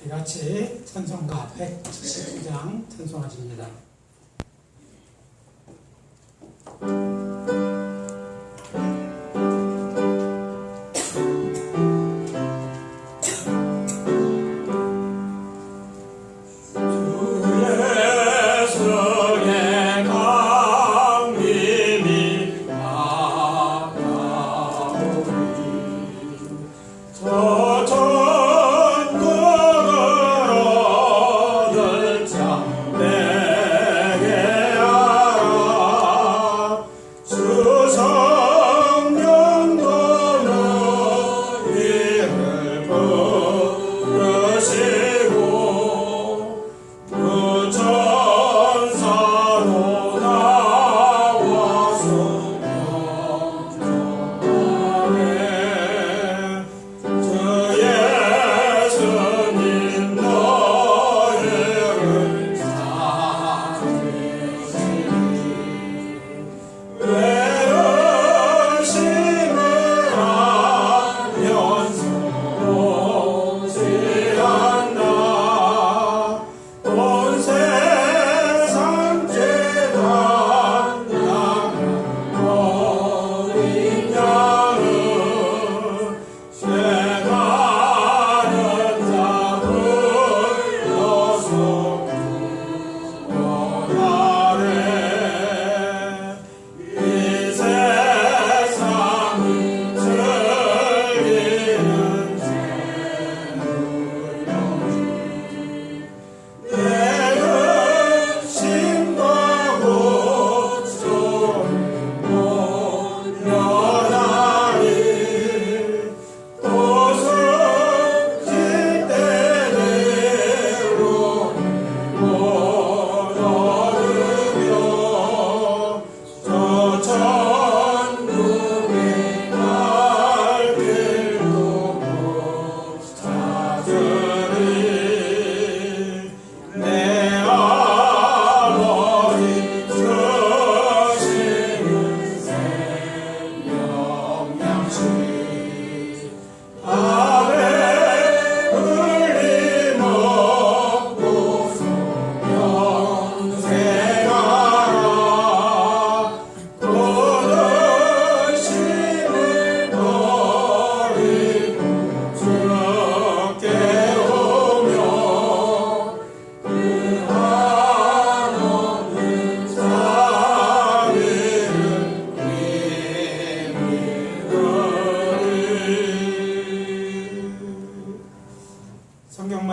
같이 찬송가 179장 찬송하십니다.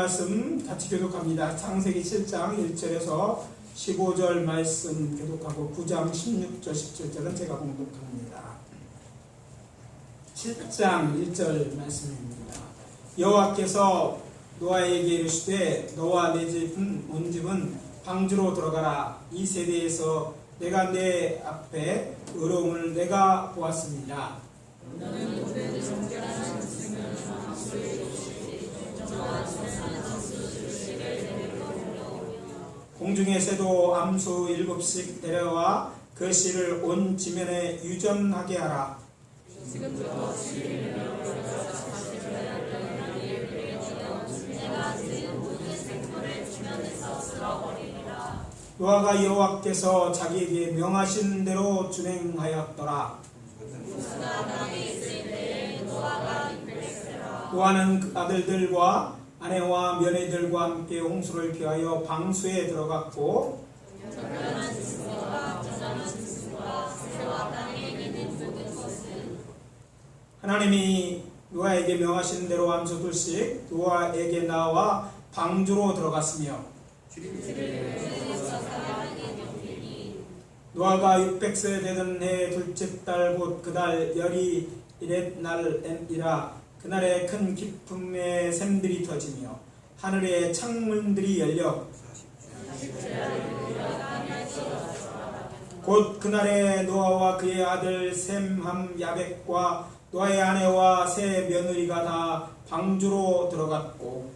말씀 같이 교독합니다. 창세기 7장 1절에서 15절 말씀 교독하고 9장 16절 17절은 제가 봉독합니다. 7장 1절 말씀입니다. 여호와께서 노아에게 이르시되 너와 내 집은 온 집은 방주로 들어가라. 이 세대에서 내가 내 앞에 의로움을 내가 보았습니다. 공중의 새도 암수 7씩 데려와 그 씨를 온 지면에 유전하게 하라. 노아가 여호와께서 자기에게 명하신 대로 준행하였더라. 노아는 그 아들들과 아내와 며느리들과 함께 홍수를 피하여 방수에 들어갔고 하나님이 노아에게 명하신 대로 암수 2씩 노아에게 나와 방주로 들어갔으며 노아가 600세 되던 해 둘째 달 곧 그 달 열이 이렛 날이라 그날에 큰 기쁨의 샘들이 터지며 하늘의 창문들이 열려 곧 그날에 노아와 그의 아들 셈, 함, 야벳과 노아의 아내와 세 며느리가 다 방주로 들어갔고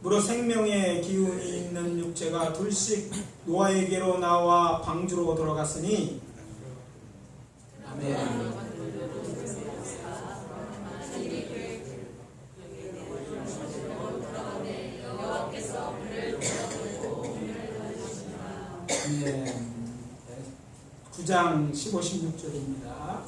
무릇 생명의 기운이 있는 육체가 둘씩 노아에게로 나와 방주로 들어갔으니 아멘. 네. 9장 15, 16절입니다.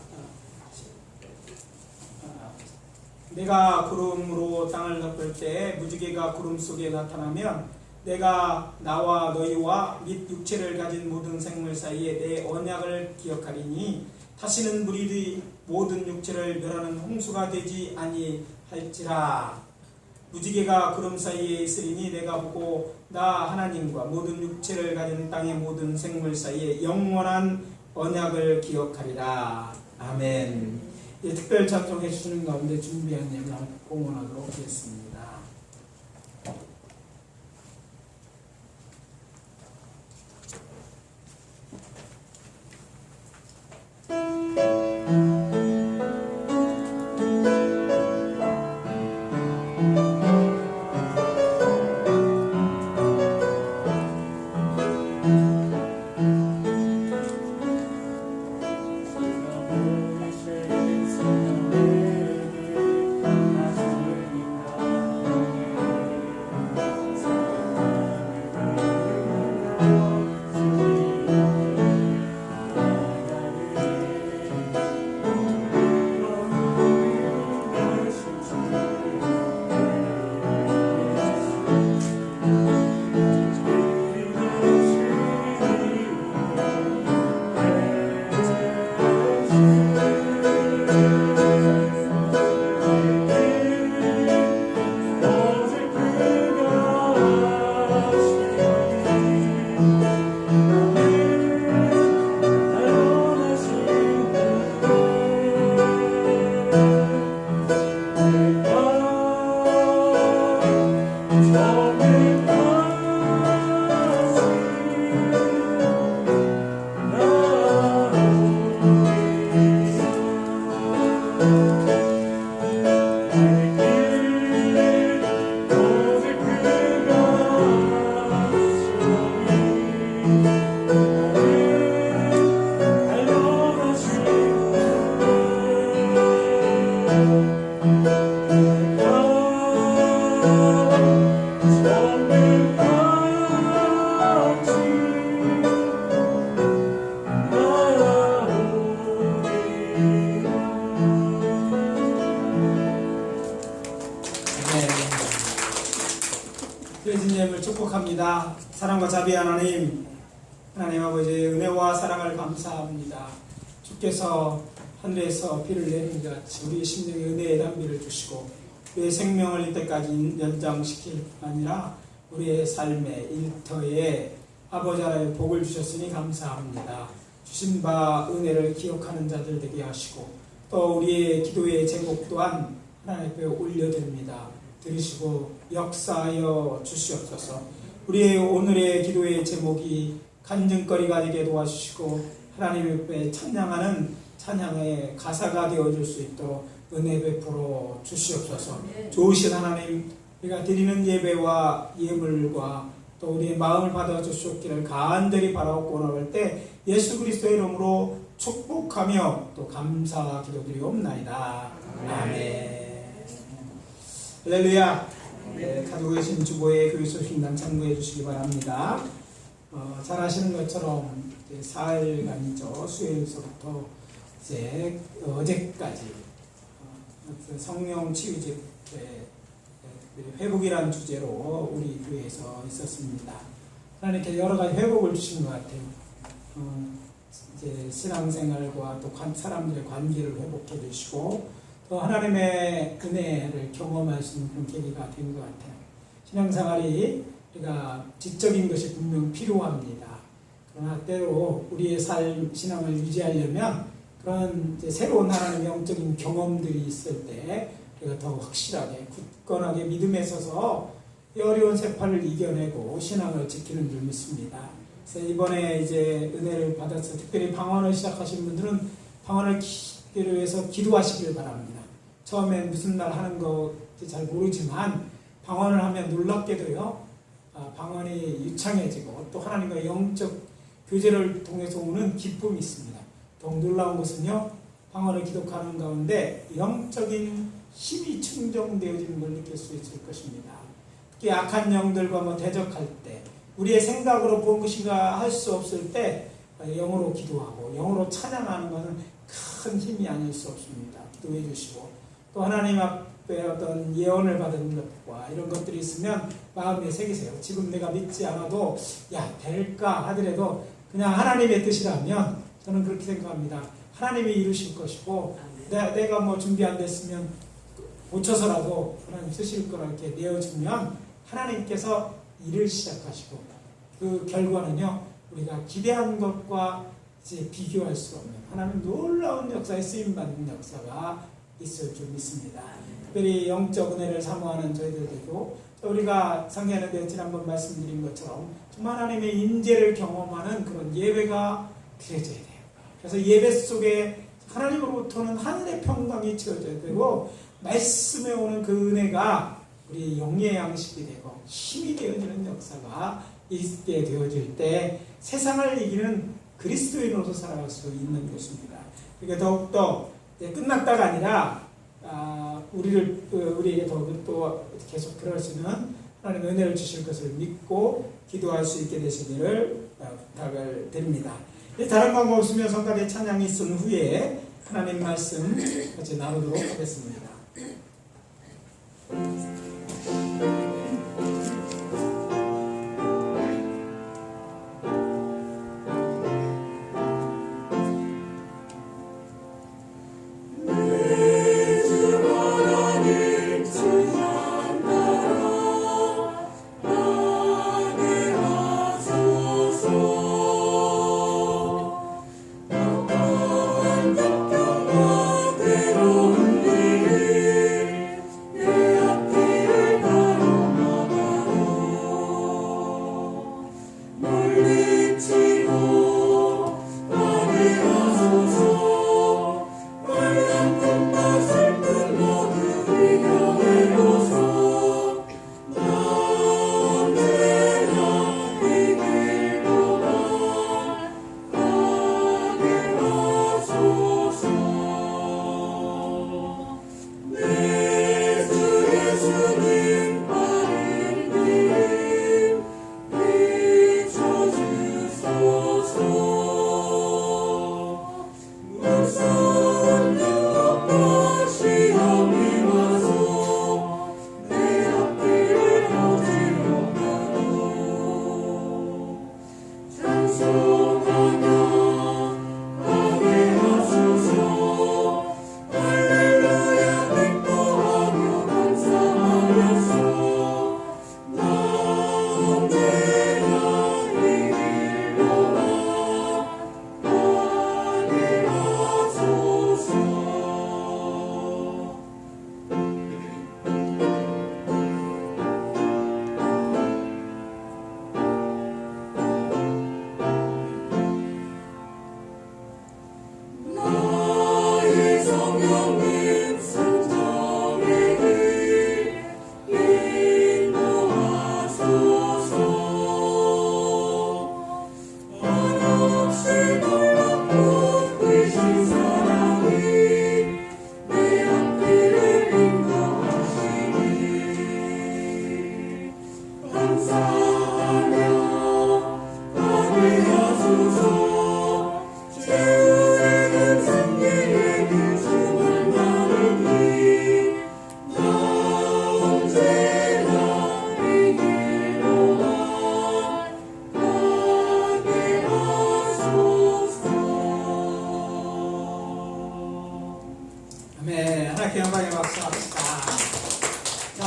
내가 구름으로 땅을 덮을 때 무지개가 구름 속에 나타나면 내가 나와 너희와 및 육체를 가진 모든 생물 사이에 내 언약을 기억하리니 다시는 무리의 모든 육체를 멸하는 홍수가 되지 아니할지라. 무지개가 구름 사이에 있으리니 내가 보고 나 하나님과 모든 육체를 가진 땅의 모든 생물 사이에 영원한 언약을 기억하리라. 아멘. 특별 찬송해 주시는 가운데 준비한 예물 공헌하도록 하겠습니다. 예수님을 축복합니다. 사랑과 자비한 하나님 아버지의 은혜와 사랑을 감사합니다. 주께서 하늘에서 비를 내린 것 같이 우리 심령에 은혜의 단비를 주시고 우리의 생명을 이때까지 연장시킬 뿐 아니라 우리의 삶의 일터에 아버지 하나님 복을 주셨으니 감사합니다. 주신 바 은혜를 기억하는 자들 되게 하시고 또 우리의 기도의 제목 또한 하나님 앞에 올려드립니다. 들으시고 역사하여 주시옵소서. 우리의 오늘의 기도의 제목이 간증거리가 되게 도와주시고 하나님 앞에 찬양하는 찬양의 가사가 되어줄 수 있도록 은혜 베풀어 주시옵소서. 좋으신 하나님, 우리가 드리는 예배와 예물과 또 우리의 마음을 받아 주시옵기를 간절히 바라옵고 나올 때 예수 그리스도의 이름으로 축복하며 또 감사 기도드리옵나이다. 아멘. 할렐루야. 가지고 계신 주보의 교회 소식단 참고해 주시기 바랍니다. 잘 아시는 것처럼 사흘간이죠. 수요일서부터 이제 어제까지 성령 치유집 회복이라는 주제로 우리 교회에서 있었습니다. 하나님께 여러 가지 회복을 주신 것 같아요. 이제 신앙생활과 또 사람들의 관계를 회복해 주시고 또 하나님의 은혜를 경험할 수 있는 그런 계기가 된 것 같아요. 신앙생활이 우리가 지적인 것이 분명 필요합니다. 그러나 때로 우리의 삶, 신앙을 유지하려면 그런 이제 새로운 하나님의 영적인 경험들이 있을 때 우리가 더 확실하게 굳건하게 믿음에 서서 이 어려운 세파를 이겨내고 신앙을 지키는 줄 믿습니다. 그래서 이번에 이제 은혜를 받아서 특별히 방언을 시작하신 분들은 방언을 위해서 기도하시길 바랍니다. 처음엔 무슨 말 하는 건지 잘 모르지만 방언을 하면 놀랍게도요, 방언이 유창해지고 또 하나님과 영적 교제를 통해서 오는 기쁨이 있습니다. 더욱 놀라운 것은요, 방언을 기독하는 가운데 영적인 힘이 충족되어지는 걸 느낄 수 있을 것입니다. 특히 악한 영들과 대적할 때, 우리의 생각으로 본 것인가 할 수 없을 때 영으로 기도하고 영으로 찬양하는 것은 큰 힘이 아닐 수 없습니다. 기도해 주시고 또 하나님 앞에 어떤 예언을 받은 것과 이런 것들이 있으면 마음에 새기세요. 지금 내가 믿지 않아도 될까 하더라도 그냥 하나님의 뜻이라면 저는 그렇게 생각합니다. 하나님이 이루실 것이고 내가 준비 안 됐으면 고쳐서라도 하나님 쓰실 거라 이렇게 내어주면 하나님께서 일을 시작하시고 그 결과는요, 우리가 기대한 것과 이제 비교할 수 없는 하나님 놀라운 역사에 쓰임받는 역사가 있을 줄 믿습니다. 특별히 영적 은혜를 사모하는 저희들에게도 우리가 상기하는데 지난번 말씀드린 것처럼 정말 하나님의 임재를 경험하는 그런 예배가 드려져야 돼요. 그래서 예배 속에 하나님으로부터는 하늘의 평강이 채워져야 되고 말씀에 오는 그 은혜가 우리 영의 양식이 되고 힘이 되어지는 역사가 있게 되어질 때 세상을 이기는 그리스도인으로서 살아갈 수 있는 것입니다. 그러니까 더욱더 끝났다가 아니라 우리에게 또 계속 그럴 수 있는 하나님의 은혜를 주실 것을 믿고 기도할 수 있게 되시기를 부탁을 드립니다. 다른 방법 없으면 성가대 찬양이 있은 후에 하나님 말씀 같이 나누도록 하겠습니다.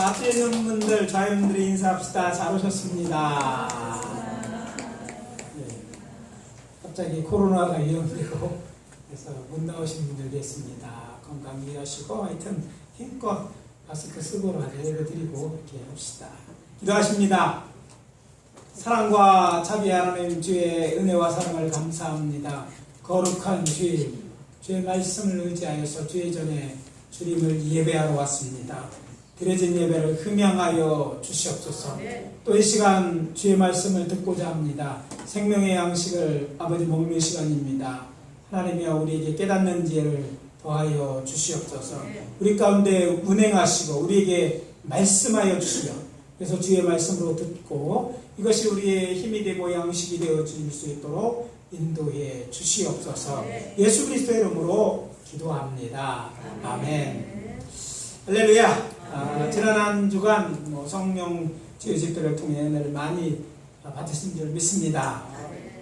앞에 있는 분들, 자연분들이 인사합시다. 잘 오셨습니다. 네. 갑자기 코로나가 위험되고 그래서 못 나오신 분들 계십니다. 건강 유의하시고 하여튼 힘껏 마스크 쓰고 예배 드리고 이렇게 합시다. 기도하십니다. 사랑과 자비 하나님 주의 은혜와 사랑을 감사합니다. 거룩한 주의 말씀을 의지하여서 주의 전에 주님을 예배하러 왔습니다. 드려진 예배를 흠양하여 주시옵소서. 또 이 시간 주의 말씀을 듣고자 합니다. 생명의 양식을 아버지 먹는 시간입니다. 하나님이여 우리에게 깨닫는 지혜를 더하여 주시옵소서. 우리 가운데 운행하시고 우리에게 말씀하여 주시며 그래서 주의 말씀으로 듣고 이것이 우리의 힘이 되고 양식이 되어 줄 수 있도록 인도해 주시옵소서. 예수 그리스도의 이름으로 기도합니다. 아멘. 할렐루야. 지난 한 주간 성령 주의 집회를 통해 은혜를 많이 받으신 줄 믿습니다.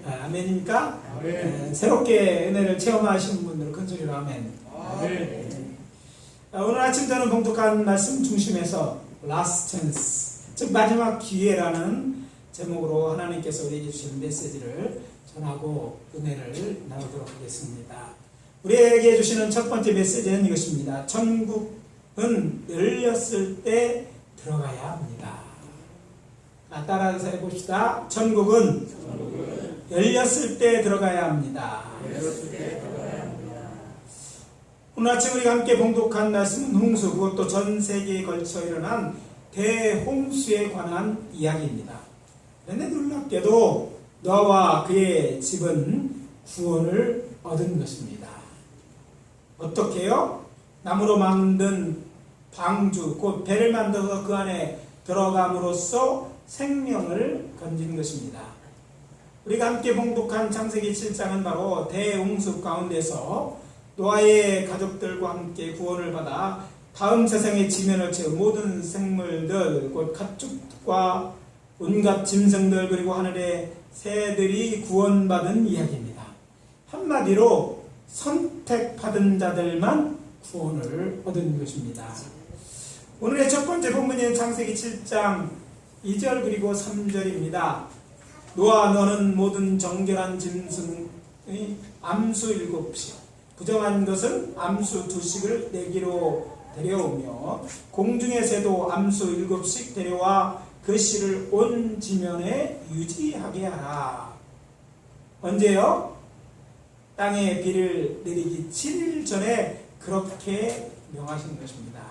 아멘입니까? 아멘. 새롭게 은혜를 체험하시는 분들 큰 소리로 아멘. 아멘. 오늘 아침 저는 봉독한 말씀 중심에서 Last Chance, 즉 마지막 기회라는 제목으로 하나님께서 우리에게 주신 메시지를 전하고 은혜를 나누도록 하겠습니다. 우리에게 주시는 첫 번째 메시지는 이것입니다. 천국은 열렸을 때 들어가야 합니다. 따라서 해봅시다. 천국은 열렸을 때 들어가야 합니다. 오늘 아침 우리가 함께 봉독한 말씀은 홍수, 그것도 전 세계에 걸쳐 일어난 대홍수에 관한 이야기입니다. 그런데 놀랍게도 노아와 그의 집은 구원을 얻은 것입니다. 어떻게요? 나무로 만든 방주, 곧 배를 만들어서 그 안에 들어감으로써 생명을 건진 것입니다. 우리가 함께 봉독한 창세기 7장은 바로 대홍수 가운데서 노아의 가족들과 함께 구원을 받아 다음 세상의 지면을 채운 모든 생물들, 곧 가축과 온갖 짐승들 그리고 하늘의 새들이 구원받은 이야기입니다. 한마디로 선택받은 자들만 구원을 얻은 것입니다. 오늘의 첫 번째 본문인 창세기 7장 2절 그리고 3절입니다. 노아 너는 모든 정결한 짐승의 암수 7씩 부정한 것은 암수 2씩을 내기로 데려오며 공중의 새도 암수 7씩 데려와 그 씨를 온 지면에 유지하게 하라. 언제요? 땅에 비를 내리기 7일 전에 그렇게 명하신 것입니다.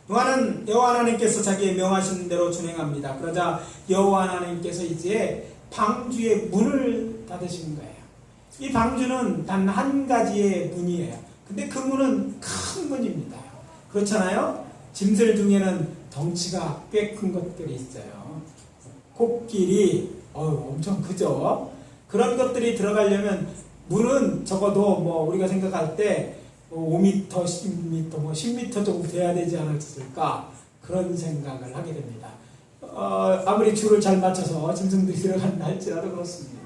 노아는 여호와 하나님께서 자기의 명하신 대로 준행합니다. 그러자 여호와 하나님께서 이제 방주의 문을 닫으신 거예요. 이 방주는 단 한 가지의 문이에요. 근데 그 문은 큰 문입니다. 그렇잖아요? 짐승 중에는 덩치가 꽤 큰 것들이 있어요. 코끼리, 엄청 크죠? 그런 것들이 들어가려면 문은 적어도 우리가 생각할 때 5m, 10m, 10m 정도 돼야 되지 않았을까? 그런 생각을 하게 됩니다. 아무리 줄을 잘 맞춰서 짐승들이 들어간다 할지라도 그렇습니다.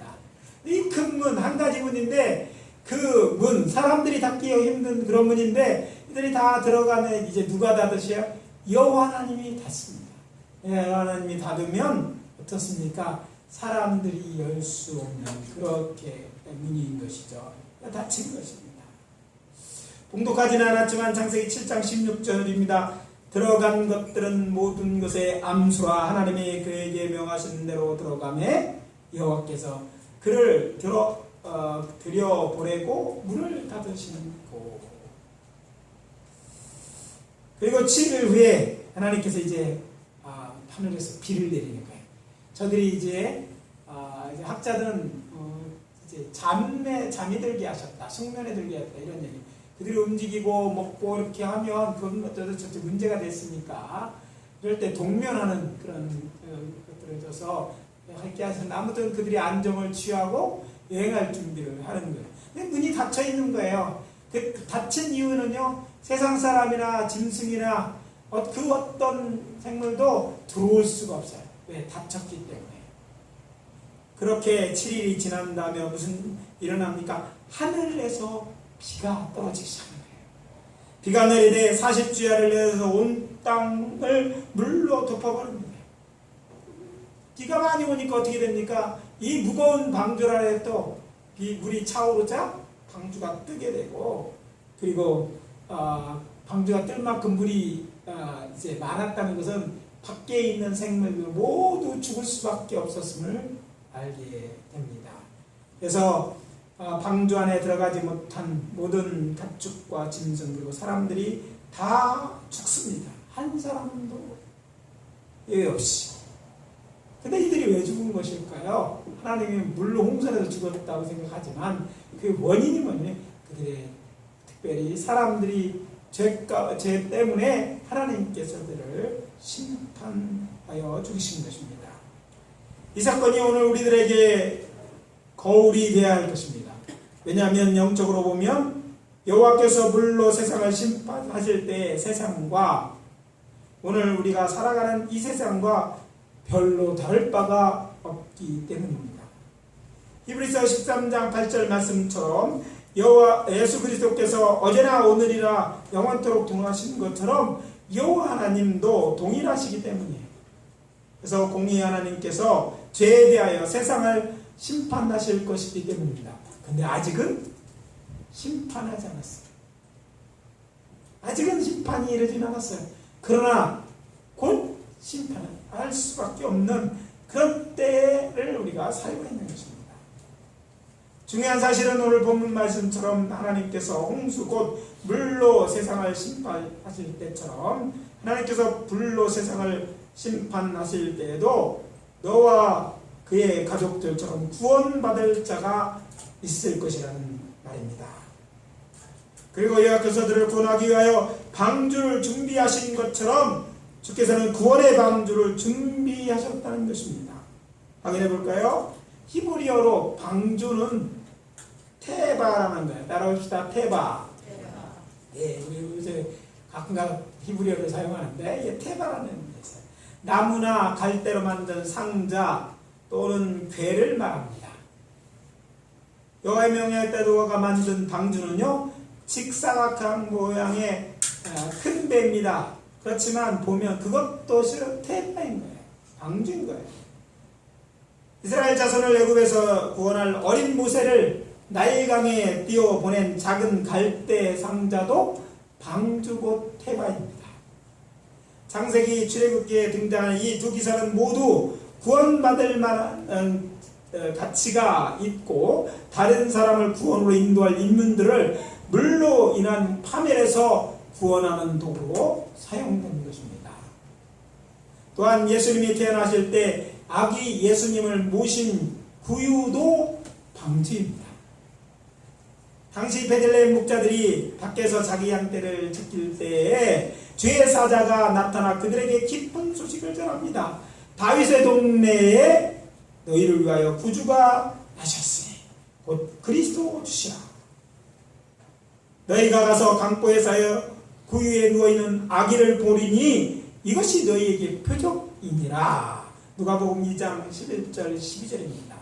이 큰 문, 한 가지 문인데 그 문, 사람들이 닫기 힘든 그런 문인데 이들이 다 들어가면 이제 누가 닫으셔요? 여호와 하나님이 닫습니다. 여호와 하나님이 닫으면 어떻습니까? 사람들이 열 수 없는 그렇게 문인 것이죠. 닫힌 것입니다. 봉독하지는 않았지만 창세기 7장 16절입니다. 들어간 것들은 모든 것의 암수라 하나님이 그에게 명하신 대로 들어가매 여호와께서 그를 들여보내고 문을 닫으시고 그리고 7일 후에 하나님께서 이제 하늘에서 비를 내리는 거예요. 저들이 이제 학자들은 이제 잠이 들게 하셨다, 숙면에 들게 하셨다 이런 얘기. 그들이 움직이고 먹고 이렇게 하면 그건 어쩌다 저쩌 문제가 됐으니까 그럴 때 동면하는 그런 것들을 줘서 할게 하셔서 아무튼 그들이 안정을 취하고 여행할 준비를 하는 거예요. 근데 문이 닫혀 있는 거예요. 그 닫힌 이유는요, 세상 사람이나 짐승이나 그 어떤 생물도 들어올 수가 없어요. 왜? 닫혔기 때문에. 그렇게 7일이 지난 다음에 무슨 일어납니까? 하늘에서 비가 떨어지기 시작하는 거예요. 비가 내리되 40주야를 내려서 온 땅을 물로 덮어버리는 거예요. 비가 많이 오니까 어떻게 됩니까? 이 무거운 방주 아래 또 물이 차오르자 방주가 뜨게 되고, 그리고 방주가 뜰 만큼 물이 이제 많았다는 것은 밖에 있는 생물들 모두 죽을 수밖에 없었음을 알게 됩니다. 그래서 방주 안에 들어가지 못한 모든 가축과 짐승 그리고 사람들이 다 죽습니다. 한 사람도 예외 없이. 근데 이들이 왜 죽은 것일까요? 하나님이 물론 홍수에서 죽었다고 생각하지만 그 원인이 뭐냐면 그들의 특별히 사람들이 죄 때문에 하나님께서 그들을 심판하여 죽이신 것입니다. 이 사건이 오늘 우리들에게 거울이 되어야 할 것입니다. 왜냐하면 영적으로 보면 여호와께서 불로 세상을 심판하실 때의 세상과 오늘 우리가 살아가는 이 세상과 별로 다를 바가 없기 때문입니다. 히브리서 13장 8절 말씀처럼 여호와 예수 그리스도께서 어제나 오늘이나 영원토록 동일하신 것처럼 여호와 하나님도 동일하시기 때문이에요. 그래서 공의의 하나님께서 죄에 대하여 세상을 심판하실 것이기 때문입니다. 근데 아직은 심판하지 않았어요. 아직은 심판이 이르진 않았어요. 그러나 곧 심판할 수밖에 없는 그런 때를 우리가 살고 있는 것입니다. 중요한 사실은 오늘 본문 말씀처럼 하나님께서 홍수 곧 물로 세상을 심판하실 때처럼 하나님께서 불로 세상을 심판하실 때에도 너와 그의 가족들처럼 구원받을 자가 있을 것이라는 말입니다. 그리고 여호와께서 그들을 구원하기 위하여 방주를 준비하신 것처럼 주께서는 구원의 방주를 준비하셨다는 것입니다. 확인해 볼까요? 히브리어로 방주는 테바라는 거예요. 따라합시다. 테바. 예, 우리 이제 가끔가다 히브리어를 사용하는데 이게 테바라는 뜻이에요. 나무나 갈대로 만든 상자 또는 궤를 말합니다. 여호와의 명령에 따라 노아가 만든 방주는요 직사각형 모양의 큰 배입니다. 그렇지만 보면 그것도 실은 테바인 거예요. 방주인 거예요. 이스라엘 자손을 애굽에서 구원할 어린 모세를 나일강에 띄워 보낸 작은 갈대 상자도 방주 곧 테바입니다. 창세기 출애굽기에 등장하는 이 두 기사는 모두 구원받을 만한 가치가 있고 다른 사람을 구원으로 인도할 인문들을 물로 인한 파멸에서 구원하는 도구로 사용된 것입니다. 또한 예수님이 태어나실 때 아기 예수님을 모신 구유도 방주입니다. 당시 베들레헴 목자들이 밖에서 자기 양떼를 지킬 때에 죄의 사자가 나타나 그들에게 기쁜 소식을 전합니다. 다윗의 동네에 너희를 위하여 구주가 나셨으니 곧 그리스도 주시라. 너희가 가서 강보에 쌓여 구유에 누워있는 아기를 보리니 이것이 너희에게 표적이니라. 누가복음 2장 11절 12절입니다.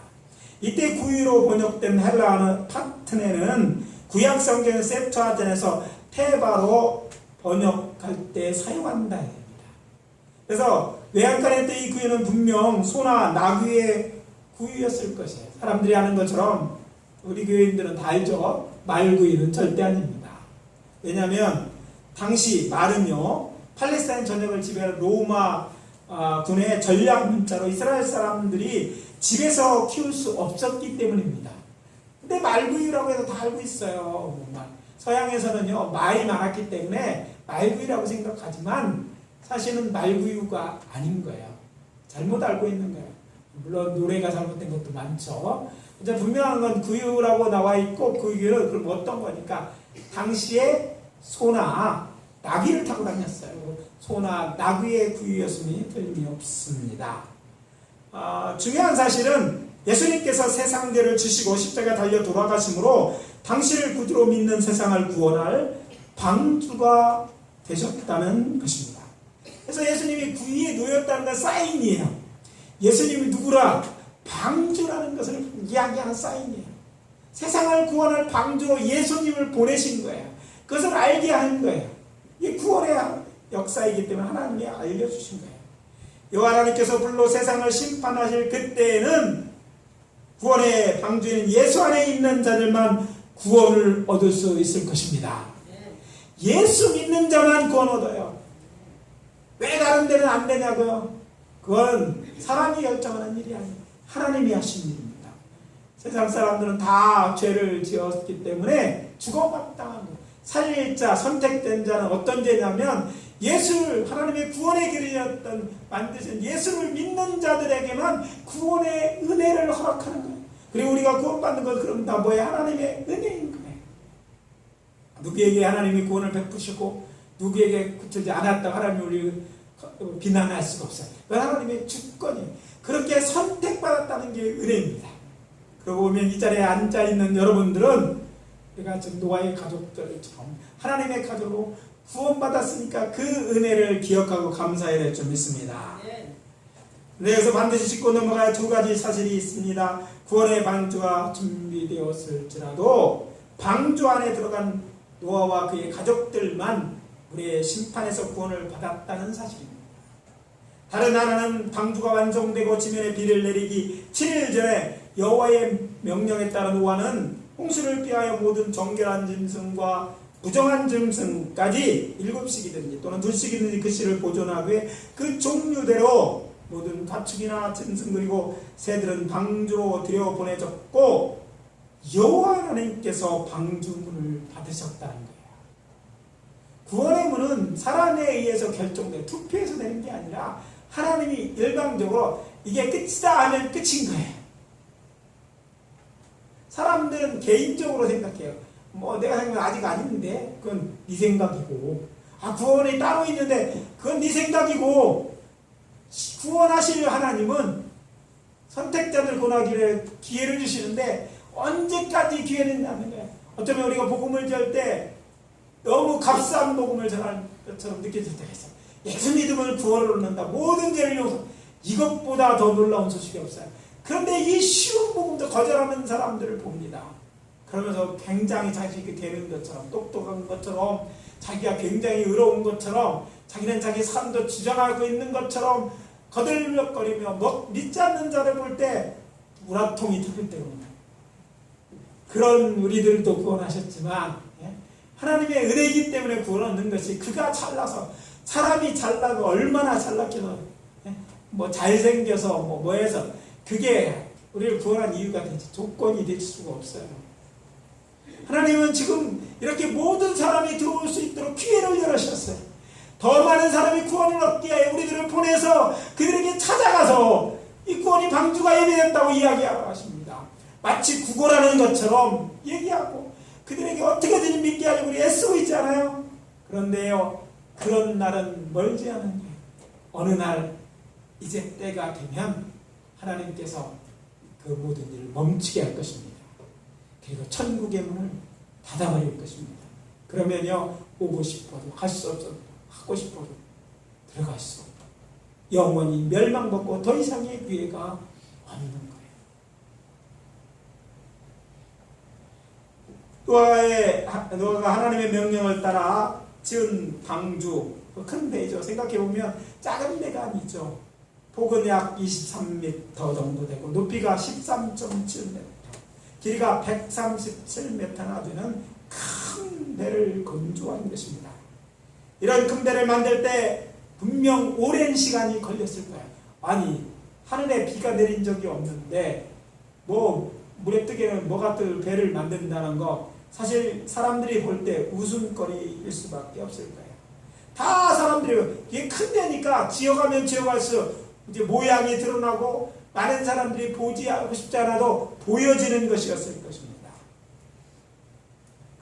이때 구유로 번역된 헬라어 파트네는 구약 성경 septuagint에서 테바로 번역할 때 사용한다 합니다. 그래서 외양간의 때 이 구유는 분명 소나 나귀의 구유였을 것이에요. 사람들이 아는 것처럼 우리 교인들은 다 알죠. 말구유는 절대 아닙니다. 왜냐하면 당시 말은요 팔레스타인 전역을 지배하는 로마 군의 전략 문자로 이스라엘 사람들이 집에서 키울 수 없었기 때문입니다. 근데 말구유라고 해서 다 알고 있어요. 서양에서는요 말이 많았기 때문에 말구유라고 생각하지만 사실은 말구유가 아닌 거예요. 잘못 알고 있는 거예요. 물론 노래가 잘못된 것도 많죠. 이제 분명한 건 구유라고 나와 있고 구유는 그럼 어떤 거니까 당시에 소나 나귀를 타고 다녔어요. 소나 나귀의 구유였으니 틀림이 없습니다. 중요한 사실은 예수님께서 세상대를 주시고 십자가 달려 돌아가심으로 당신을 구주로 믿는 세상을 구원할 방주가 되셨다는 것입니다. 그래서 예수님이 구유에 놓였다는 건 사인이에요. 예수님이 누구라? 방주라는 것을 이야기하는 사인이에요. 세상을 구원할 방주로 예수님을 보내신 거예요. 그것을 알게 하는 거예요. 이게 구원의 역사이기 때문에 하나님이 알려주신 거예요. 여호와 하나님께서 불로 세상을 심판하실 그때에는 구원의 방주인 예수 안에 있는 자들만 구원을 얻을 수 있을 것입니다. 예수 믿는 자만 구원 얻어요. 왜 다른 데는 안 되냐고요? 그건 사람이 결정하는 일이 아니에요. 하나님이 하신 일입니다. 세상 사람들은 다 죄를 지었기 때문에 죽어마땅한 거예요. 살릴자, 선택된 자는 어떤 자냐면 예수를, 하나님의 구원의 길이었던 만드신 예수를 믿는 자들에게만 구원의 은혜를 허락하는 거예요. 그리고 우리가 구원받는 것, 그럼 다 뭐예요? 하나님의 은혜인 거예요. 누구에게 하나님이 구원을 베푸시고 누구에게 붙지 않았다고 하나님이 우리를 비난할 수가 없어요. 그건 하나님의 주권이에요. 그렇게 선택받았다는 게 은혜입니다. 그러고 보면 이 자리에 앉아있는 여러분들은 우리가 지금 노아의 가족들처럼 하나님의 가족으로 구원받았으니까 그 은혜를 기억하고 감사해야 될 줄 믿습니다. 네, 여기서 반드시 짚고 넘어갈 두 가지 사실이 있습니다. 구원의 방주가 준비되었을지라도 방주 안에 들어간 노아와 그의 가족들만 우리의 심판에서 구원을 받았다는 사실입니다. 다른 하나는 방주가 완성되고 지면에 비를 내리기 7일 전에 여호와의 명령에 따라 노아는 홍수를 피하여 모든 정결한 짐승과 부정한 짐승까지 7씩이든지 또는 2씩이든지 그 씨를 보존하되 그 종류대로 모든 가축이나 짐승 그리고 새들은 방주로 들여보내졌고 여호와 하나님께서 방주문을 받으셨다는 거예요. 구원의 문은 사람에 의해서 결정돼 투표해서 되는 게 아니라 하나님이 일방적으로 이게 끝이다 하면 끝인 거예요. 사람들은 개인적으로 생각해요. 뭐 내가 생각하면 아직 아닌데 그건 네 생각이고, 구원이 따로 있는데 그건 네 생각이고, 구원하실 하나님은 선택자들 구원하기를 기회를 주시는데 언제까지 기회는 있냐는 거예요. 어쩌면 우리가 복음을 절 때 너무 값싼 복음을 전할 것처럼 느껴질 때가 있어요. 예수 믿음을 구원을 얻는다, 모든 죄를 용서, 이것보다 더 놀라운 소식이 없어요. 그런데 이 쉬운 복음도 거절하는 사람들을 봅니다. 그러면서 굉장히 자식이 되는 것처럼, 똑똑한 것처럼, 자기가 굉장히 의로운 것처럼, 자기는 자기 삶도 주장하고 있는 것처럼 거들먹거리며 믿지 않는 자를 볼 때 우라통이 터질 때가 옵니다. 그런 우리들도 구원하셨지만 하나님의 은혜이기 때문에 구원 얻는 것이, 그가 잘나서, 사람이 잘나고 얼마나 잘났기는 뭐 잘생겨서 뭐해서 그게 우리를 구원한 이유가 되지, 조건이 될 수가 없어요. 하나님은 지금 이렇게 모든 사람이 들어올 수 있도록 기회를 열으셨어요. 더 많은 사람이 구원을 얻기 위해 우리들을 보내서 그들에게 찾아가서 이 구원이 방주가 예배됐다고 이야기하고 하십니다. 마치 구걸하는 것처럼 얘기하고 그들에게 어떻게든 믿게 하려고 우리 애쓰고 있잖아요. 그런데요, 그런 날은 멀지 않은 거예요. 어느 날 이제 때가 되면 하나님께서 그 모든 일을 멈추게 할 것입니다. 그리고 천국의 문을 닫아버릴 것입니다. 그러면요, 오고 싶어도 할 수 없어도 하고 싶어도 들어갈 수 없고 영원히 멸망받고 더 이상의 기회가 없는 거예요. 노아가 하나님의 명령을 따라 지은 방주, 큰 배죠. 생각해보면 작은 배가 아니죠. 폭은 약 23m 정도 되고 높이가 13.7m, 길이가 137m나 되는 큰 배를 건조한 것입니다. 이런 큰 배를 만들 때 분명 오랜 시간이 걸렸을 거예요. 아니, 하늘에 비가 내린 적이 없는데 물에 뜨개는 뭐가 뜰 배를 만든다는 거, 사실 사람들이 볼 때 웃음거리일 수밖에 없을 거예요. 다 사람들이, 이게 큰 데니까 지어가면 지어갈수록 이제 모양이 드러나고 많은 사람들이 보지 하고 싶지 않아도 보여지는 것이었을 것입니다.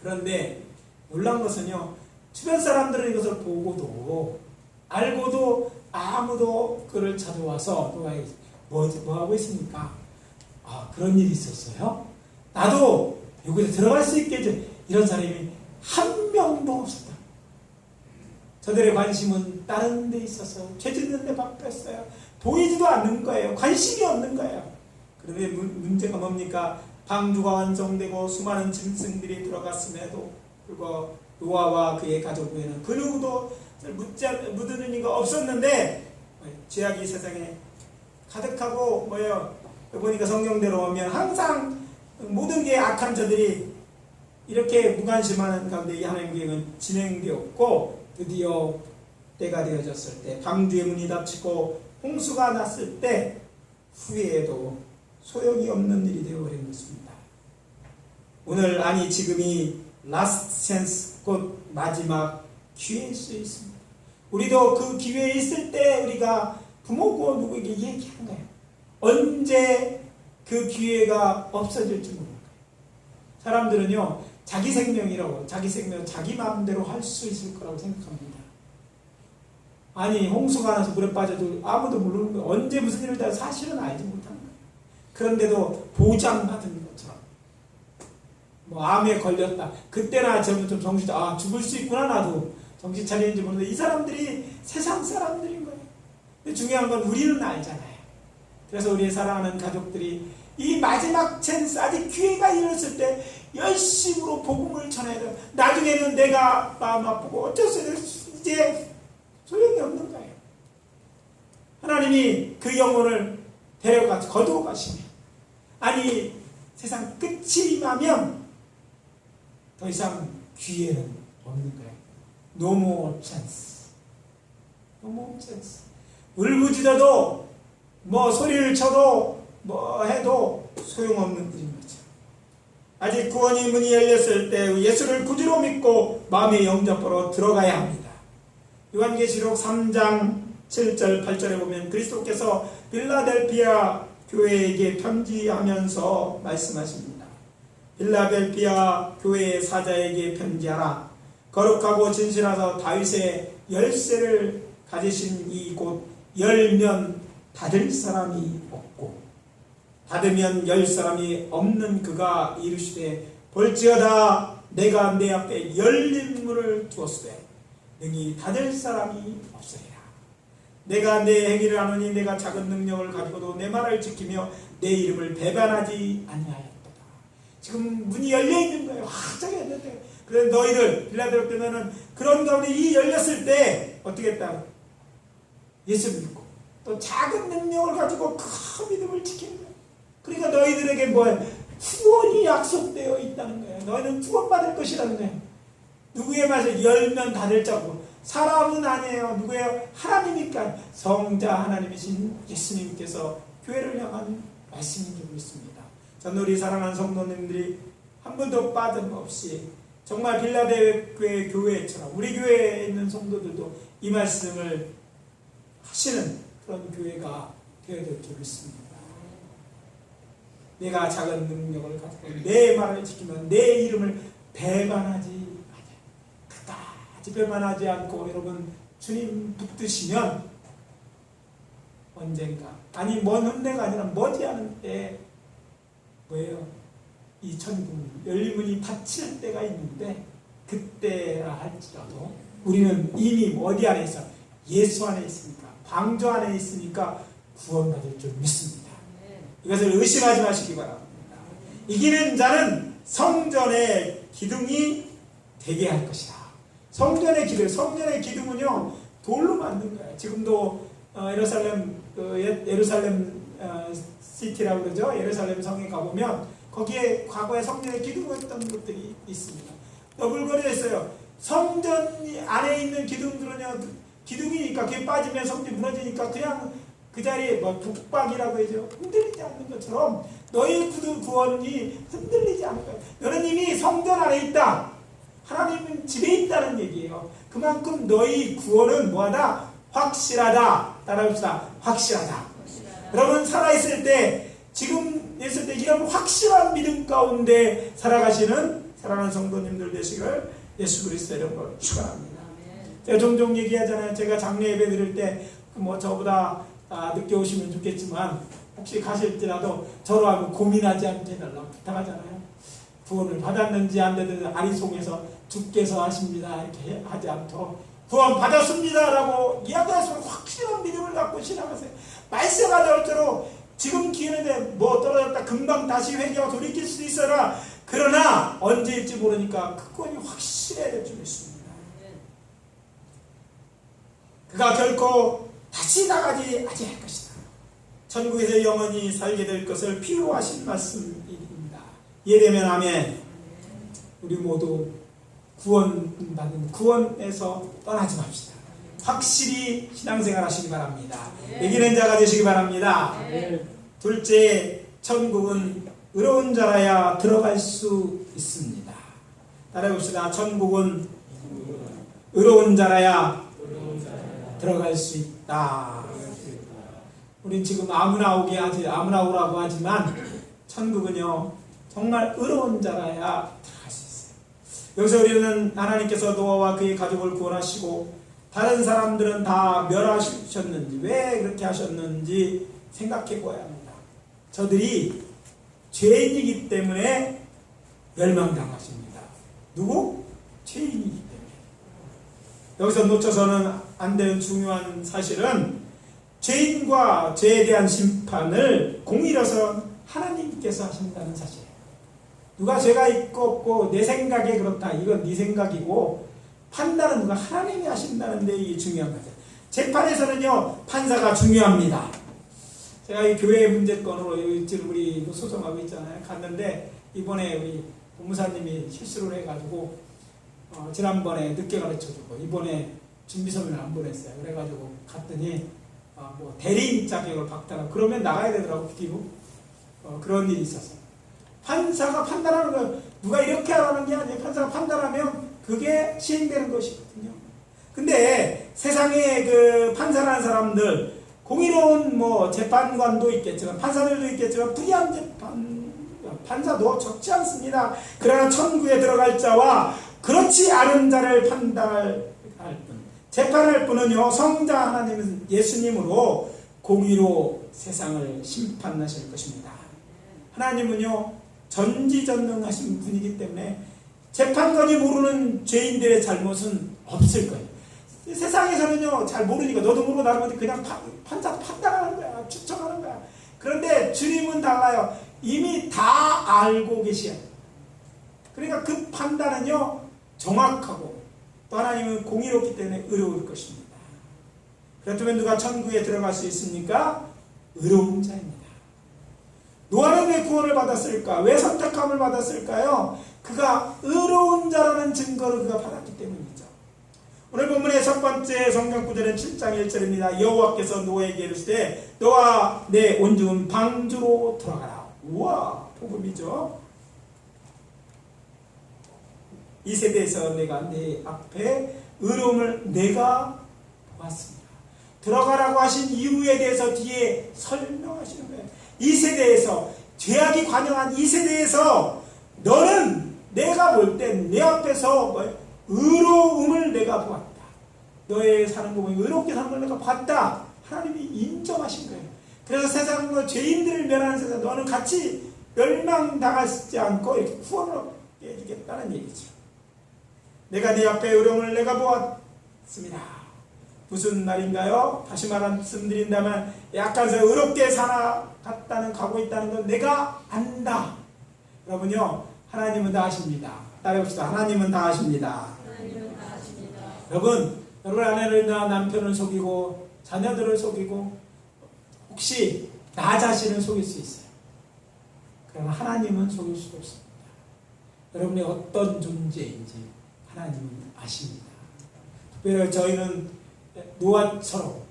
그런데 놀라운 것은요, 주변 사람들은 이것을 보고도 알고도 아무도 그를 찾아와서 뭐 하고 있습니까? 그런 일이 있었어요? 나도 여기에 들어갈 수 있겠지. 이런 사람이 한 명도 없었다. 저들의 관심은 다른 데 있어서 죄 짓는 데 바빴어요. 보이지도 않는 거예요. 관심이 없는 거예요. 그런데 문제가 뭡니까? 방주가 완성되고 수많은 짐승들이 들어갔음에도 그리고 노아와 그의 가족 외에는 그 누구도 묻는 이가 없었는데, 죄악이 세상에 가득하고 보니까 성경대로 보면 항상 모든 게 악한 자들이 이렇게 무관심하는 가운데 이 하나님의 계획은 진행되었고, 드디어 때가 되어졌을 때, 방주의 문이 닫히고 홍수가 났을 때 후회해도 소용이 없는 일이 되어버린 것입니다. 오늘, 아니 지금이 last chance, 곧 마지막 기회일 수 있습니다. 우리도 그 기회에 있을 때 우리가 부모고 누구에게 얘기하는 거예요. 언제 그 기회가 없어질지 모르는 거예요. 사람들은요, 자기 생명이라고, 자기 생명 자기 마음대로 할 수 있을 거라고 생각합니다. 아니, 홍수가 나서 물에 빠져도 아무도 모르는 거예요. 언제 무슨 일을 다 사실은 알지 못하는 거예요. 그런데도 보장받은 것처럼. 뭐 암에 걸렸다. 그때나 좀 정신, 죽을 수 있구나, 나도. 정신 차리는지 모르는데 이 사람들이 세상 사람들인 거예요. 근데 중요한 건 우리는 알잖아요. 그래서 우리의 사랑하는 가족들이 이 마지막 찬스, 아직 기회가 이르렀을 때 열심으로 복음을 전해야 돼요. 나중에는 내가 마음 아프고 어쩔 수 없어요. 이제 소용이 없는 거예요. 하나님이 그 영혼을 데려가 거두어 가시면, 아니 세상 끝이 임하면 더 이상 기회는 없는 거예요. No more chance. No more chance. 울부짖어도 뭐 소리를 쳐도 뭐 해도 소용없는 일인 거죠. 아직 구원의 문이 열렸을 때 예수를 구주로 믿고 마음의 영접으로 들어가야 합니다. 요한계시록 3장 7절 8절에 보면 그리스도께서 빌라델피아 교회에게 편지하면서 말씀하십니다. 빌라델피아 교회의 사자에게 편지하라. 거룩하고 진실하사 다윗의 열쇠를 가지신 이곳 열면 닫을 사람이 없고 닫으면 열 사람이 없는 그가 이르시되 볼지어다 내가 내 앞에 열린 문을 두었으되 능히 닫을 사람이 없으리라. 내가 내 행위를 아노니 내가 작은 능력을 가지고도 내 말을 지키며 내 이름을 배반하지 아니하였도다. 지금 문이 열려있는 거예요. 확정이 열렸대요. 그래서 너희들 빌라델피아는 그런 가운데 이 열렸을 때 어떻게 했다? 예수 믿고 또 작은 능력을 가지고 큰 믿음을 지키는 거예요. 그러니까 너희들에게 뭐예요? 구원이 약속되어 있다는 거예요. 너희는 구원받을 것이라는 거예요. 누구의 말을 열면 닫을 자고 사람은 아니에요. 누구예요? 하나님이니까 성자 하나님이신 예수님께서 교회를 향한 말씀이 되고 있습니다. 저는 우리 사랑하는 성도님들이 한 번도 빠짐없이 정말 빌라델피아 교회처럼 우리 교회에 있는 성도들도 이 말씀을 하시는 그런 교회가 되어야 될 줄 믿습니다. 내가 작은 능력을 가지고 내 말을 지키면 내 이름을 배반하지 않아요. 그다지 배반하지 않고 여러분 주님 붙드시면 언젠가, 아니 먼 훗내가 아니라 머지않은 때 뭐예요? 이 천국 열린 문이 닫힐 때가 있는데 그때라 할지라도 우리는 이미 어디 안에 있어? 예수 안에 있으니까, 방주 안에 있으니까 구원받을 줄 믿습니다. 이것을 의심하지 마시기 바랍니다. 이기는 자는 성전의 기둥이 되게 할 것이다. 성전의 기둥, 성전의 기둥은요 돌로 만든 거예요. 지금도 예루살렘 시티라고 그러죠. 예루살렘 성에 가보면 거기에 과거에 성전의 기둥이었던 것들이 있습니다. 너블거려 있어요. 성전 안에 있는 기둥들은요, 기둥이니까 그게 빠지면 성전이 무너지니까 그냥 그 자리에 뭐 북박이라고 해죠. 흔들리지 않는 것처럼 너희 구원이 흔들리지 않을 거예요. 너는 이미 성전 안에 있다. 하나님은 집에 있다는 얘기예요. 그만큼 너희 구원은 뭐하다? 확실하다. 따라합시다. 확실하다. 여러분 살아있을 때, 지금 있을 때 이런 확실한 믿음 가운데 살아가시는 사랑하는 성도님들 되시길 예수 그리스도의 이름으로 축원합니다. 제가 종종 얘기하잖아요. 제가 장례 예배 드릴 때 뭐 저보다 늦게 오시면 좋겠지만 혹시 가실지라도 저로 하고 고민하지 않게 해달라고 부탁하잖아요. 구원을 받았는지 안 됐는지 아리송해서 주께서 하십니다 이렇게 하지 않도록 구원 받았습니다 라고 이야기할수록 확실한 믿음을 갖고 신앙하세요. 말세가 되었도록 지금 기회는 뭐 떨어졌다 금방 다시 회개하고 돌이킬 수도 있어라. 그러나 언제일지 모르니까 그 구원이 확실해야 될 줄 믿습니다. 그가 결코 다시 나가지 아니할 것이다. 천국에서 영원히 살게 될 것을 필요하신 말씀입니다. 이해되면 아멘. 우리 모두 구원받는 구원에서 떠나지 맙시다. 확실히 신앙생활 하시기 바랍니다. 이기는 자가 되시기 바랍니다. 둘째, 천국은 의로운 자라야 들어갈 수 있습니다. 따라해봅시다. 천국은 의로운 자라야 들어갈 수 있다. 우린 지금 아무나 오라고 하지만 천국은요 정말 의로운 자라야 들어갈 수 있어요. 여기서 우리는 하나님께서 노아와 그의 가족을 구원하시고 다른 사람들은 다 멸하셨는지, 왜 그렇게 하셨는지 생각해 보아야 합니다. 저들이 죄인이기 때문에 멸망당하십니다. 누구? 죄인이기 때문에. 여기서 놓쳐서는 안 되는 중요한 사실은 죄인과 죄에 대한 심판을 공의로서 하나님께서 하신다는 사실이에요. 누가 죄가 있고 없고 내 생각에 그렇다, 이건 네 생각이고, 판단은 누가 하나님이 하신다는데 이게 중요한 거죠. 재판에서는요 판사가 중요합니다. 제가 이 교회 문제건으로 지금 우리 소송하고 있잖아요. 갔는데 이번에 우리 법무사님이 실수를 해가지고 지난번에 늦게 가르쳐주고 이번에 준비 서면을 안 보냈어요. 그래가지고 갔더니 뭐 대리인 자격을 박탈하고 그러면 나가야 되더라고. 뒤로 그런 일이 있었어요. 판사가 판단하는 거, 누가 이렇게 하라는 게 아니에요. 판사가 판단하면 그게 시행되는 것이거든요. 근데 세상에 그 판사라는 사람들, 공의로운 뭐 재판관도 있겠지만 판사들도 있겠지만 불의한 판사도 적지 않습니다. 그러나 천국에 들어갈 자와 그렇지 않은 자를 판단할 뿐, 재판할 분은요 성자 하나님은 예수님으로 공의로 세상을 심판하실 것입니다. 하나님은요 전지전능하신 분이기 때문에 재판관이 모르는 죄인들의 잘못은 없을 거예요. 세상에서는요 잘 모르니까 너도 모르고 나도 모르고 그냥 판사 판단하는 거야, 추정하는 거야. 그런데 주님은 달라요. 이미 다 알고 계셔요. 그러니까 그 판단은요 정확하고 또 하나님은 공의롭기 때문에 의로울 것입니다. 그렇다면 누가 천국에 들어갈 수 있습니까? 의로운 자입니다. 노아는 왜 구원을 받았을까? 왜 선택함을 받았을까요? 그가 의로운 자라는 증거를 그가 받았기 때문이죠. 오늘 본문의 첫 번째 성경 구절은 7장 1절입니다. 여호와께서 노아에게 이르시되 너와 내 온중은 방주로 돌아가라. 우와, 복음이죠. 이 세대에서 내가 내 앞에 의로움을 내가 보았습니다. 들어가라고 하신 이유에 대해서 뒤에 설명하시는 거예요. 이 세대에서, 죄악이 관영한 이 세대에서 너는 내가 볼 땐 내 앞에서 의로움을 내가 보았다. 너의 사는 거 보니 의롭게 사는 걸 내가 봤다. 하나님이 인정하신 거예요. 그래서 세상과 죄인들을 멸하는 세상, 너는 같이 멸망당하지 않고 이렇게 구원을 해주겠다는 얘기죠. 내가 네 앞에 의로움을 내가 보았습니다. 무슨 말인가요? 다시 말씀드린다면 약간 의롭게 살아갔다는, 가고 있다는 건 내가 안다. 여러분요, 하나님은 다 아십니다. 따라해봅시다. 하나님은 다 아십니다. 여러분 아내를나 남편을 속이고 자녀들을 속이고 혹시 나 자신을 속일 수 있어요. 그러나 하나님은 속일 수 없습니다. 여러분이 어떤 존재인지 하나님은 아십니다. 특별히 저희는 노아처럼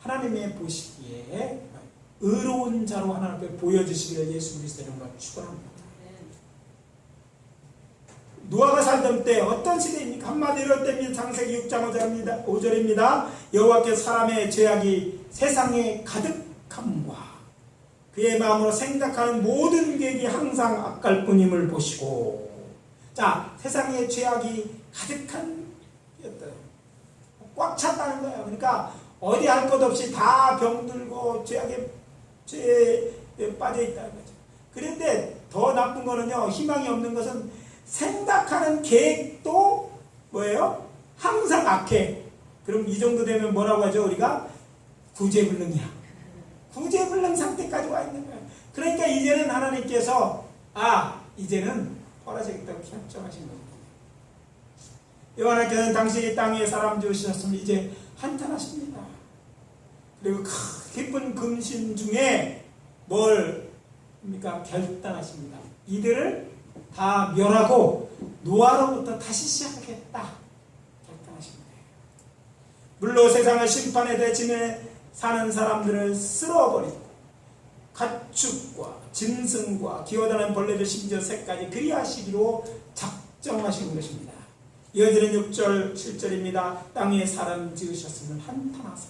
하나님의 보시기에 의로운 자로 하나님께 보여주시기를 예수 그리스도의 이름으로 축원합니다. 노아가 살던 때 어떤 시대입니까? 한마디로 이럴 때입니다. 창세기 6장 5절입니다. 여호와께서 사람의 죄악이 세상에 가득함과 그의 마음으로 생각하는 모든 계획이 항상 악할 뿐임을 보시고, 자, 세상에 죄악이 가득한 꽉 찼다는 거예요. 그러니까 어디 할 것 없이 다 병들고 죄에 빠져 있다는 거죠. 그런데 더 나쁜 거는요, 희망이 없는 것은 생각하는 계획도 뭐예요? 항상 악해. 그럼 이 정도 되면 뭐라고 하죠? 우리가 구제불능이야. 구제불능 상태까지 와 있는 거예요. 그러니까 이제는 하나님께서 이제는 벌어지겠다고 결정하신 겁니다. 여호와께서는 당시 땅에 사람 지으셨으면 이제 한탄하십니다. 그리고 깊은 금신 중에 뭘입니까? 결단하십니다. 이들을 다 멸하고 노아로부터 다시 시작하겠다 결단하십니다. 물로 세상을 심판에 대신에 사는 사람들을 쓸어버리고 가축과 짐승과 기어다니는 벌레들 심지어 새까지 그리하시기로 정하신 것입니다. 이어지는 6절 7절입니다. 땅에 사람 지으셨으면 한탄하사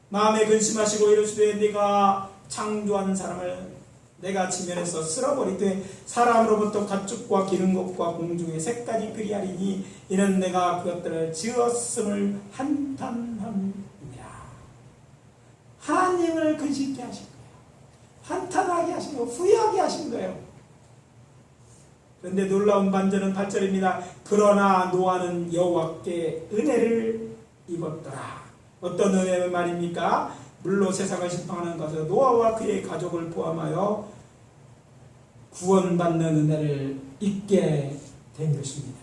마음에 근심하시고 이르시되 내가 창조한 사람을 내가 지면에서 쓸어버리되 사람으로부터 가축과 기른 것과 공중의 새까지 그리하리니 이는 내가 그것들을 지었음을 한탄함이라. 하나님을 근심케 하신 거예요. 한탄하게 하신 거예요. 후회하게 하신 거예요. 그런데 놀라운 반전은 8절입니다. 그러나 노아는 여호와께 은혜를 입었더라. 어떤 은혜는 말입니까? 물로 세상을 심판하는 것은 노아와 그의 가족을 포함하여 구원받는 은혜를 입게 된 것입니다.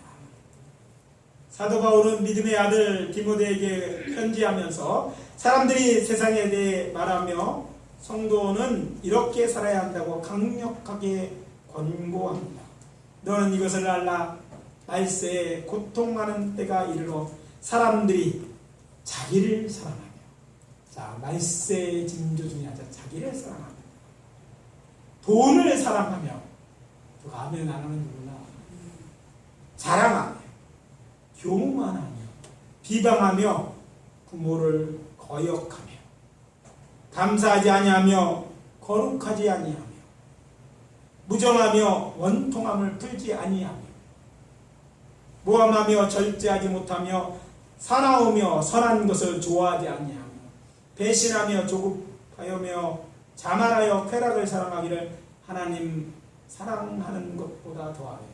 사도 바울은 믿음의 아들 디모데에게 편지하면서 사람들이 세상에 대해 말하며 성도는 이렇게 살아야 한다고 강력하게 권고합니다. 너는 이것을 알라. 말세에 고통하는 때가 이르러 사람들이 자기를 사랑하며, 자, 말세의 징조 중에 하나, 자기를 사랑하며 돈을 사랑하며, 누가 하면 안 하는 누구나 자랑하며 교만하며 비방하며 부모를 거역하며 감사하지 아니하며 거룩하지 아니하며 무정하며 원통함을 풀지 아니하며 모함하며 절제하지 못하며 사나우며 선한 것을 좋아하지 아니하며 배신하며 조급하여며 자만하여 쾌락을 사랑하기를 하나님 사랑하는 것보다 더하여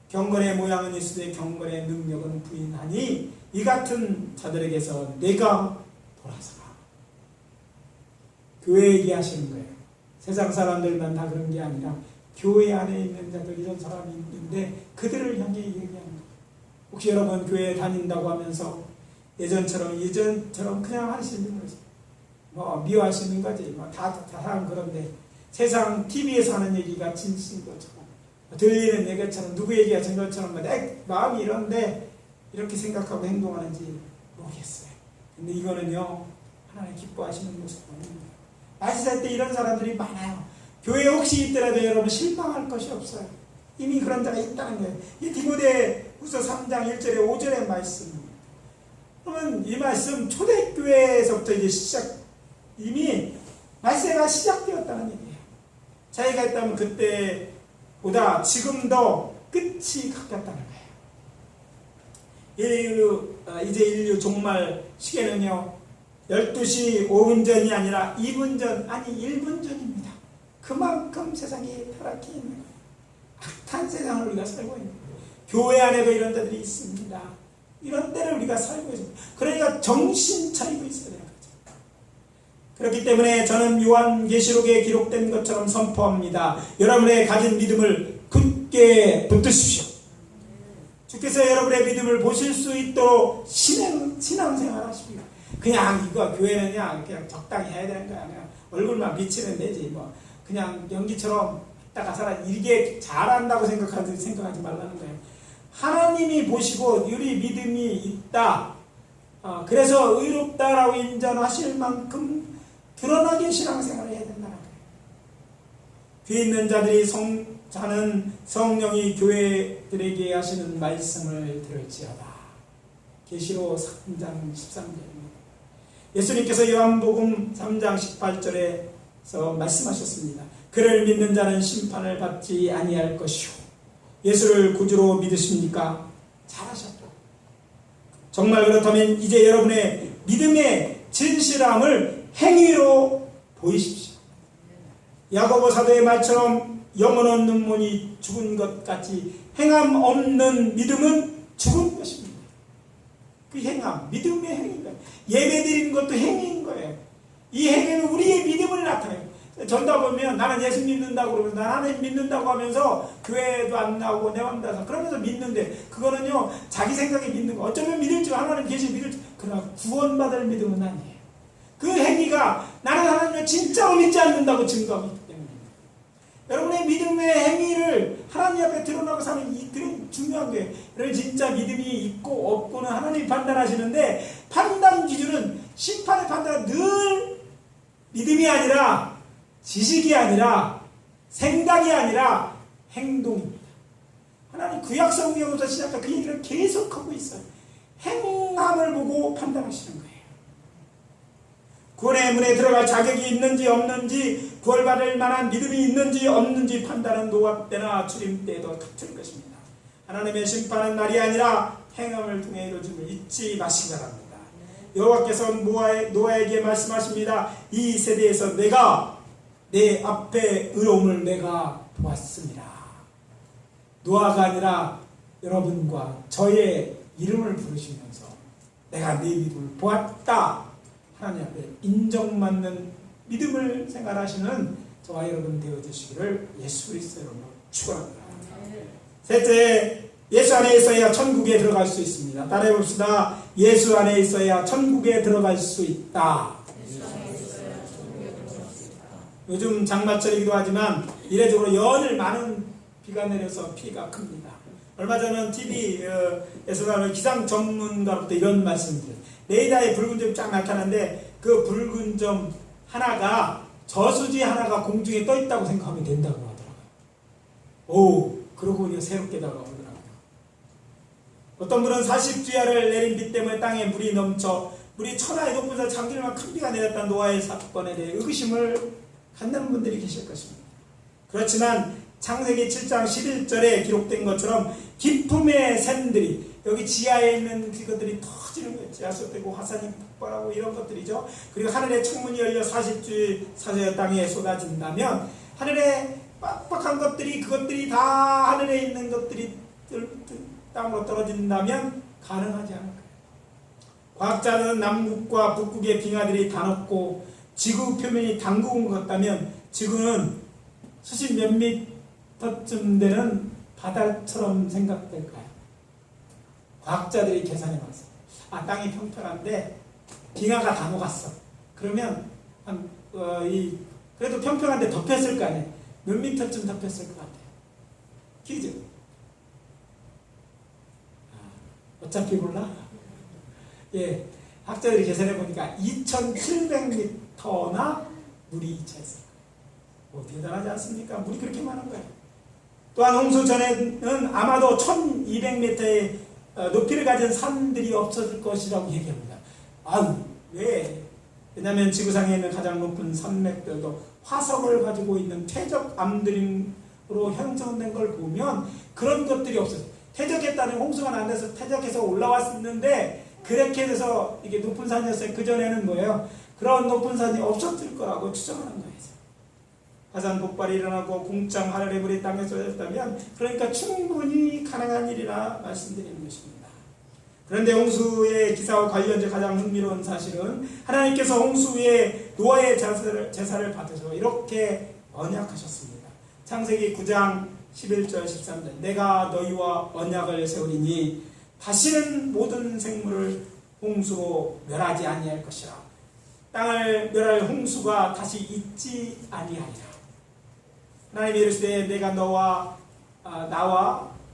경건의 모양은 있으되 경건의 능력은 부인하니 이 같은 자들에게서 내가 돌아서라. 교회 얘기하시는 거예요. 세상 사람들만 다 그런 게 아니라 교회 안에 있는 자들, 이런 사람이 있는데 그들을 향해 얘기하는 거예요. 혹시 여러분 교회에 다닌다고 하면서 예전처럼 그냥 하시는 거지, 뭐 미워하시는 거지, 뭐 다 그런데 세상 TV에서 하는 얘기가 진실인 것처럼 들리는 얘기처럼 누구 얘기하신 것처럼 내 마음이 이런데 이렇게 생각하고 행동하는지 모르겠어요. 근데 이거는요 하나님 기뻐하시는 모습 아닙니다. 마지막 때 이런 사람들이 많아요. 교회에 혹시 있더라도 여러분 실망할 것이 없어요. 이미 그런 자가 있다는 거예요. 이 디모데후서 3장 1절에 5절의 말씀입니다. 그러면 이 말씀 초대교회에서부터 이제 이미 말세가 시작되었다는 얘기예요. 자기가 있다면 그때보다 지금 더 끝이 가깝다는 거예요. 이제 인류 종말 시계는요 12시 5분 전이 아니라 2분 전, 아니 1분 전입니다. 그만큼 세상이 타락해 있는 거예요. 악한 세상을 우리가 살고 있는 거예요. 교회 안에도 이런 데들이 있습니다. 이런 때를 우리가 살고 있습니다. 그러니까 정신 차리고 있어야 되는 거죠. 그렇기 때문에 저는 요한계시록에 기록된 것처럼 선포합니다. 여러분의 가진 믿음을 굳게 붙드십시오. 주께서 여러분의 믿음을 보실 수 있도록 신앙생활 하십시오. 그냥 이거 교회는 그냥 적당히 해야 되는 거야. 그냥 얼굴만 비치면 되지. 뭐 그냥 연기처럼 있다가 살아. 이게 잘한다고 생각하지 말라는 거예요. 하나님이 보시고 우리 믿음이 있다. 그래서 의롭다라고 인정하실 만큼 드러나게 신앙생활을 해야 된다는 거예요. 귀 있는 자들이 자는 성령이 교회들에게 하시는 말씀을 들을지어다. 계시록 3장 13절입니다. 예수님께서 요한복음 3장 18절에서 말씀하셨습니다. 그를 믿는 자는 심판을 받지 아니할 것이요. 예수를 구주로 믿으십니까? 잘하셨다. 정말 그렇다면 이제 여러분의 믿음의 진실함을 행위로 보이십시오. 야고보 사도의 말처럼 영혼 없는 몸이 죽은 것 같이 행함 없는 믿음은 죽은 것입니다. 그 행함, 믿음의 행위인 거예요. 예배 드리는 것도 행위인 거예요. 이 행위는 우리의 믿음을 나타내요. 전다 보면 나는 예수 믿는다고 그러면서 난 하나님 믿는다고 하면서 교회도 안 나오고 내 맘 따서 그러면서 믿는데 그거는요 자기 생각에 믿는 거. 어쩌면 믿을 줄 하나님 계시 믿을 줄. 그러나 구원받을 믿음은 아니에요. 그 행위가 나는 하나님을 진짜로 믿지 않는다고 증거하기 때문입니다. 여러분의 믿음의 행위를 하나님 앞에 드러나고 사는 이 그런 중요한 거예요. 여러분 진짜 믿음이 있고 없고는 하나님이 판단하시는데 판단 기준은 심판의 판단은 늘 믿음이 아니라 지식이 아니라 생각이 아니라 행동입니다. 하나님 구약 성경부터 시작해 그 얘기를 계속하고 있어요. 행함을 보고 판단하시는 거예요. 구원의 문에 들어갈 자격이 있는지 없는지, 구원받을 만한 믿음이 있는지 없는지 판단은 노아 때나 주님 때도 같은 것입니다. 하나님의 심판은 날이 아니라 행함을 통해 이루어짐을 잊지 마시기 바랍니다. 여호와께서 노아에게 말씀하십니다. 이 세대에서 내가 내 앞에 의로움을 내가 보았습니다. 노아가 아니라 여러분과 저의 이름을 부르시면서 내가 네 믿음을 보았다. 하나님 앞에 인정받는 믿음을 생활하시는 저와 여러분 되어주시기를 예수 그리스도로 축원합니다. 셋째, 예수 안에 있어야 천국에 들어갈 수 있습니다. 따라해봅시다. 예수 안에 있어야 천국에 들어갈 수 있다. 요즘 장마철이기도 하지만 이례적으로 열흘 많은 비가 내려서 피해가 큽니다. 얼마 전에 TV에서 기상 전문가로부터 이런 말씀을 드려요. 레이더에 붉은 점이 쫙 나타나는데 그 붉은 점 하나가 저수지 하나가 공중에 떠 있다고 생각하면 된다고 하더라고요. 오, 그러고 우리가 새롭게 다가오더라고요. 어떤 분은 40주야를 내린 비 때문에 땅에 물이 넘쳐 물이 천하의 높은 산 장길만 큰 비가 내렸다는 노아의 사건에 대해 의구심을 갖는 분들이 계실 것입니다. 그렇지만 창세기 7장 11절에 기록된 것처럼 기품의 샘들이 여기 지하에 있는 그것들이 터지는 거예요. 지하수되고 화산이 폭발하고 이런 것들이죠. 그리고 하늘의 창문이 열려 40주 사자의 땅에 쏟아진다면 하늘에 빡빡한 것들이 그것들이 다 하늘에 있는 것들이 땅으로 떨어진다면 가능하지 않을 거예요. 과학자는 남극과 북극의 빙하들이 다 녹고 지구 표면이 담그은 것 같다면 지구는 수십 몇 미터쯤 되는 바다처럼 생각될까요? 과학자들이 계산해 봤어요. 땅이 평평한데 빙하가 다 녹았어. 그러면 그래도 평평한데 덮였을 거 아니에요. 몇 미터쯤 덮였을 것 같아요. 퀴즈. 어차피 몰라. 예, 학자들이 계산해 보니까 2,700m나 물이 이차했어요. 대단하지 않습니까? 물이 그렇게 많은 거예요. 또한 홍수 전에는 아마도 1,200m의 높이를 가진 산들이 없어질 것이라고 얘기합니다. 왜? 왜냐하면 지구상에 있는 가장 높은 산맥들도 화석을 가지고 있는 퇴적암들로 형성된 걸 보면 그런 것들이 없어요. 퇴적했다는 홍수가 안 돼서 퇴적해서 올라왔었는데 그렇게 돼서 이게 높은 산이었어요. 그전에는 뭐예요? 그런 높은 산이 없었을 거라고 추정하는 거예요. 화산 폭발이 일어나고 공장 하늘의 물이 땅에 쏟아졌다면 그러니까 충분히 가능한 일이라 말씀드리는 것입니다. 그런데 홍수의 기사와 관련된 가장 흥미로운 사실은 하나님께서 홍수에 노아의 제사를 받으셔 이렇게 언약하셨습니다. 창세기 9장 11절 13절 내가 너희와 언약을 세우리니 다시는 모든 생물을 홍수로 멸하지 아니할 것이라. 땅을 멸할 홍수가 다시 있지 아니하리라. 하나님이 이르시되 내가 나와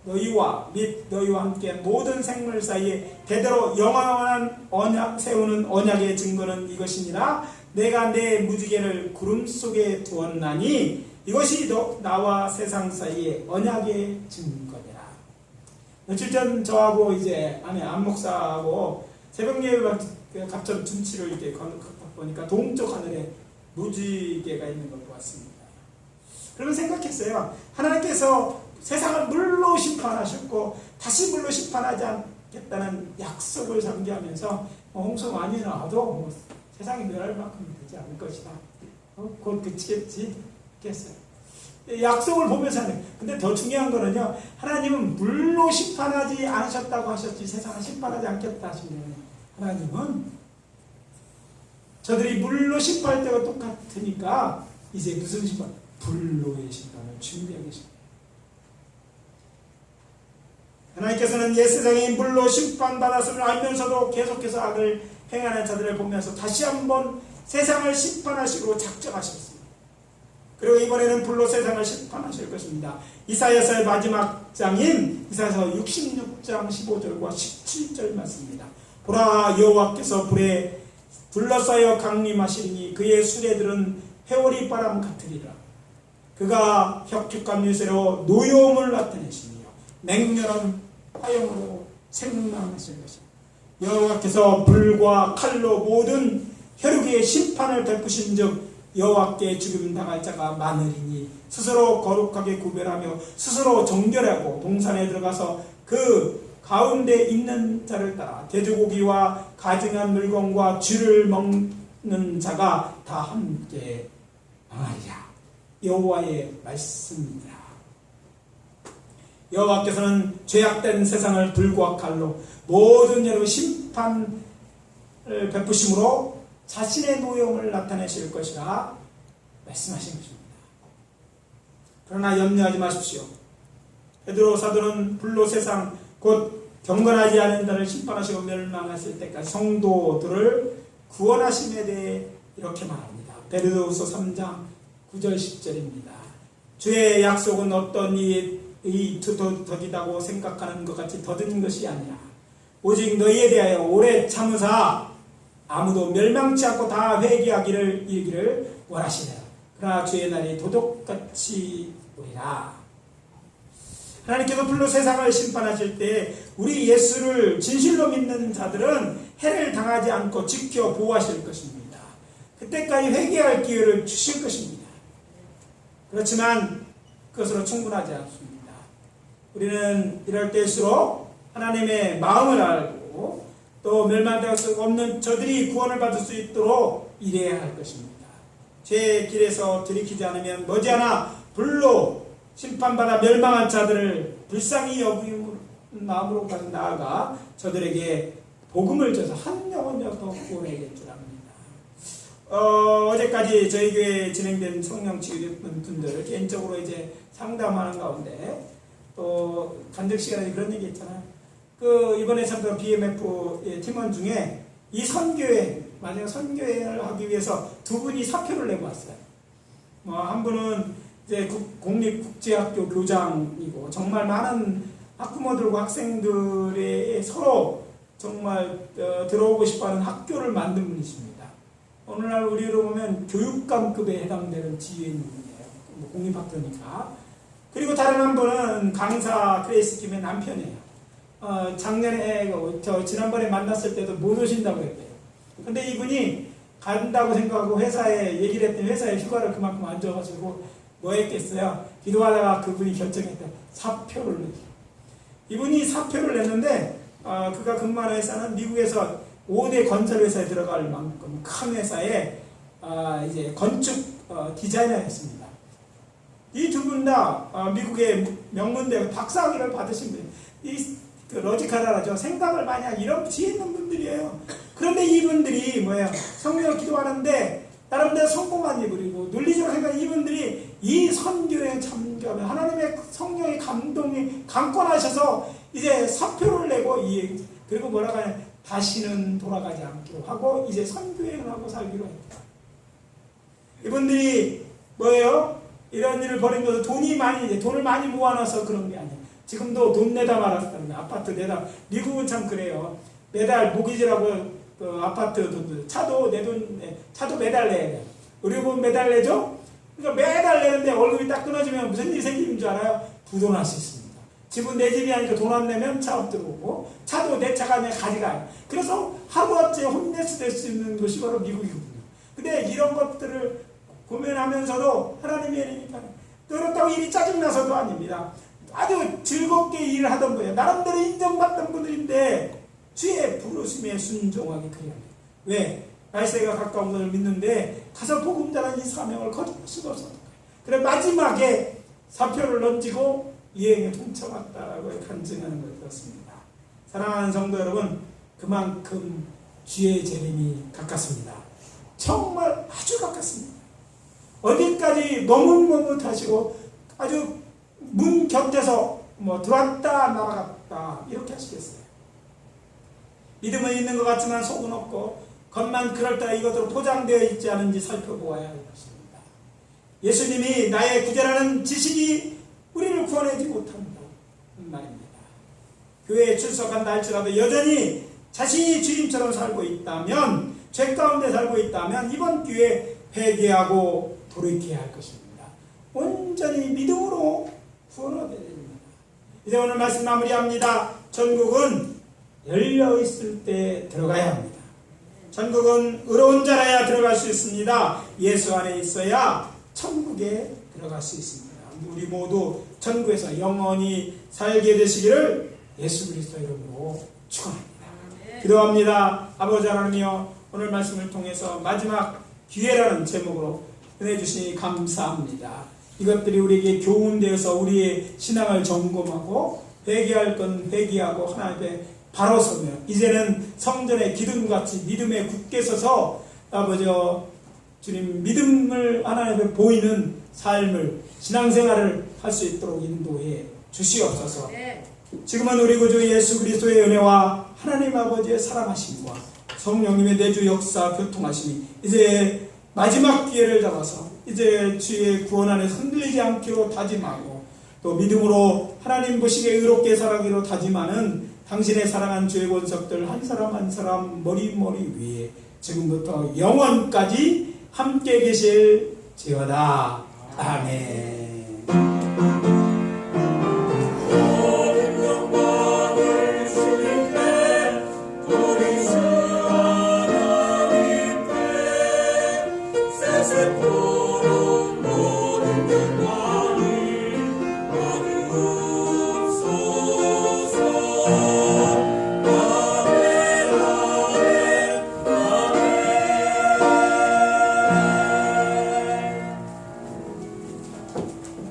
너희와 및 너희와 함께 모든 생물 사이에 대대로 영원한 언약 세우는 언약의 증거는 이것이니라. 내가 내 무지개를 구름 속에 두었나니 이것이 나와 세상 사이의 언약의 증거니라. 며칠 전 저하고 이제 아내 안 목사하고 새벽 예배 갑자기 둔치를 이렇게 보니까 동쪽 하늘에 무지개가 있는 걸 보았습니다. 그러면 생각했어요. 하나님께서 세상을 물로 심판하셨고 다시 물로 심판하지 않겠다는 약속을 상기하면서 홍수 많이 나와도 세상이 멸할 만큼 되지 않을 것이다. 곧 그치겠지? 했어요. 약속을 보면서 하는. 근데 더 중요한 거는요. 하나님은 물로 심판하지 않으셨다고 하셨지 세상을 심판하지 않겠다 하시면 하나님은 저들이 물로 심판할 때가 똑같으니까 이제 무슨 심판? 불로의 심판을 준비하고 계십니다. 하나님께서는 옛 세상이 물로 심판받았음을 알면서도 계속해서 악을 행하는 자들을 보면서 다시 한번 세상을 심판하시고 작정하셨습니다. 그리고 이번에는 불로 세상을 심판하실 것입니다. 이사야서의 마지막 장인 이사야서 66장 15절과 17절 말씀입니다. 보라 여호와께서 불에 둘러싸여 강림하시니 그의 수레들은 회오리 바람 같으리라. 그가 혁축한 유세로 노여움을 나타내시며 맹렬한 화형으로 생망하실 것입니다. 여호와께서 불과 칼로 모든 혈육의 심판을 베푸신즉 여호와께 죽임 당할 자가 많으리니 스스로 거룩하게 구별하며 스스로 정결하고 동산에 들어가서 그 가운데 있는 자를 따라 돼지고기와 가증한 물건과 쥐를 먹는 자가 다 함께 망하리라. 여호와의 말씀이니라. 여호와께서는 죄악된 세상을 불과 칼로 모든 죄로 심판을 베푸심으로 자신의 노여움을 나타내실 것이라 말씀하신 것입니다. 그러나 염려하지 마십시오. 베드로 사도는 불로 세상 곧 경건하지 않은 자를 심판하시고 멸망하실 때까지 성도들을 구원하심에 대해 이렇게 말합니다. 베드로후서 3장 9절 10절입니다. 주의 약속은 어떤 이 더디다고 생각하는 것 같이 더딘 것이 아니라 오직 너희에 대하여 오래 참으사 아무도 멸망치 않고 다 회개하기를 이르기를 원하시네요. 그러나 주의 날이 도둑같이 오리라. 하나님께서 불로 세상을 심판하실 때 우리 예수를 진실로 믿는 자들은 해를 당하지 않고 지켜 보호하실 것입니다. 그때까지 회개할 기회를 주실 것입니다. 그렇지만 그것으로 충분하지 않습니다. 우리는 이럴 때일수록 하나님의 마음을 알고 또 멸망될 수 없는 저들이 구원을 받을 수 있도록 일해야 할 것입니다. 죄의 길에서 들이키지 않으면 머지않아 불로 심판받아 멸망한 자들을 불쌍히 여기는 마음으로 나아가 저들에게 복음을 줘서 한 영혼이라도 구원해야 줄 압니다. 어제까지 저희 교회에 진행된 성령치유 분들을 개인적으로 이제 상담하는 가운데 또 간증 시간에 그런 얘기 했잖아요. 이번에 참석한 BMF 팀원 중에 이 선교회, 만약 선교회를 하기 위해서 두 분이 사표를 내고 왔어요. 한 분은 이제 공립국제학교 교장이고 정말 많은 학부모들과 학생들의 서로 정말 들어오고 싶어하는 학교를 만든 분이십니다. 오늘날 우리로 보면 교육감급에 해당되는 지위에 있는 분이에요. 공립학교니까. 그리고 다른 한 분은 강사 크레이스 김의 남편이에요. 작년에 지난번에 만났을 때도 못 오신다고 했대요. 근데 이분이 간다고 생각하고 회사에 얘기를 했더니 회사에 휴가를 그만큼 안 줘가지고 뭐 했겠어요? 기도하다가 그분이 결정했다. 사표를 내죠. 이분이 사표를 냈는데 그가 근무하는 회사는 미국에서 5대 건설 회사에 들어갈 만큼 큰 회사에 이제 건축 디자이너였습니다. 이 두 분 다 미국의 명문대 박사학위를 받으신 분. 그 로지컬하죠. 생각을 많이 하고 이런 지혜 있는 분들이에요. 그런데 이분들이 뭐예요? 성령을 기도하는데 나름대로 성공한 이분이고 논리적으로 생각하는 이분들이 이 선교에 참교하면 하나님의 성령의 감동이 강권하셔서 이제 사표를 내고 그리고 뭐라고 하냐 다시는 돌아가지 않기로 하고 이제 선교행을 하고 살기로 했다. 이분들이 뭐예요? 이런 일을 벌인 것도 돈을 많이 모아놔서 그런 게 아니에요. 지금도 돈 내다 말았다는 아파트 내다. 미국은 참 그래요. 매달 모기지라고 아파트 돈 차도 매달 내야 돼요. 의료보험 매달 내죠? 그러니까 매달 내는데 월급이 딱 끊어지면 무슨 일이 생기는 줄 알아요? 부도날 수 있습니다. 집은 내 집이 아니니까 돈 안 내면 차 업 들어오고 차도 내 차가 내가 가져가요. 그래서 하루아침에 홈레스 될 수 있는 것이 바로 미국이거든요. 근데 이런 것들을 고민하면서도 하나님의 일이니까 그렇다고 일이 짜증나서도 아닙니다. 아주 즐겁게 일을 하던 거예요. 나름대로 인정받던 분들인데 주의 부르심에 순종하기 그래요. 왜? 날새가 가까운 것을 믿는데 가서 복음 전하는 이 사명을 거둘 수가 없었던 거예요. 그래 마지막에 사표를 던지고 여행에 동참했다라고 간증하는 걸 들었습니다. 사랑하는 성도 여러분, 그만큼 주의 재림이 가깝습니다. 정말 아주 가깝습니다. 어디까지 머뭇머뭇하시고 아주 문 곁에서 들어왔다 나갔다 이렇게 하시겠어요? 믿음은 있는 것 같지만 속은 없고 겉만 그럴다 이것으로 포장되어 있지 않은지 살펴보아야 할 것입니다. 예수님이 나의 구제라는 지식이 우리를 구원하지 못한다 말입니다. 교회에 출석한다 할지라도 여전히 자신이 주님처럼 살고 있다면, 죄 가운데 살고 있다면 이번 기회에 회개하고 돌이켜야 할 것입니다. 온전히 믿음으로 구원을 얻어야 됩니다. 이제 오늘 말씀 마무리합니다. 천국은 열려 있을 때 들어가야 합니다. 천국은 의로운 자라야 들어갈 수 있습니다. 예수 안에 있어야 천국에 들어갈 수 있습니다. 우리 모두 천국에서 영원히 살게 되시기를 예수 그리스도 이름으로 축원합니다. 기도합니다. 아버지 하나님이여, 오늘 말씀을 통해서 마지막 기회라는 제목으로 은혜 주시니 감사합니다. 이것들이 우리에게 교훈되어서 우리의 신앙을 점검하고 회개할 건 회개하고 하나님 앞에 바로 서며 이제는 성전의 기둥같이 믿음에 굳게 서서 아버지 주님 믿음을 하나님 앞에 보이는 삶을 신앙생활을 할 수 있도록 인도해 주시옵소서. 지금은 우리 구주 예수 그리스도의 은혜와 하나님 아버지의 사랑하심과 성령님의 내주 역사 교통하심이 이제 마지막 기회를 잡아서 이제 주의 구원 안에 흔들리지 않기로 다짐하고 또 믿음으로 하나님 보시기에 의롭게 살아가기로 다짐하는 당신의 사랑한 주의 권석들 한 사람 한 사람 머리 위에 지금부터 영원까지 함께 계실지어다. 아멘.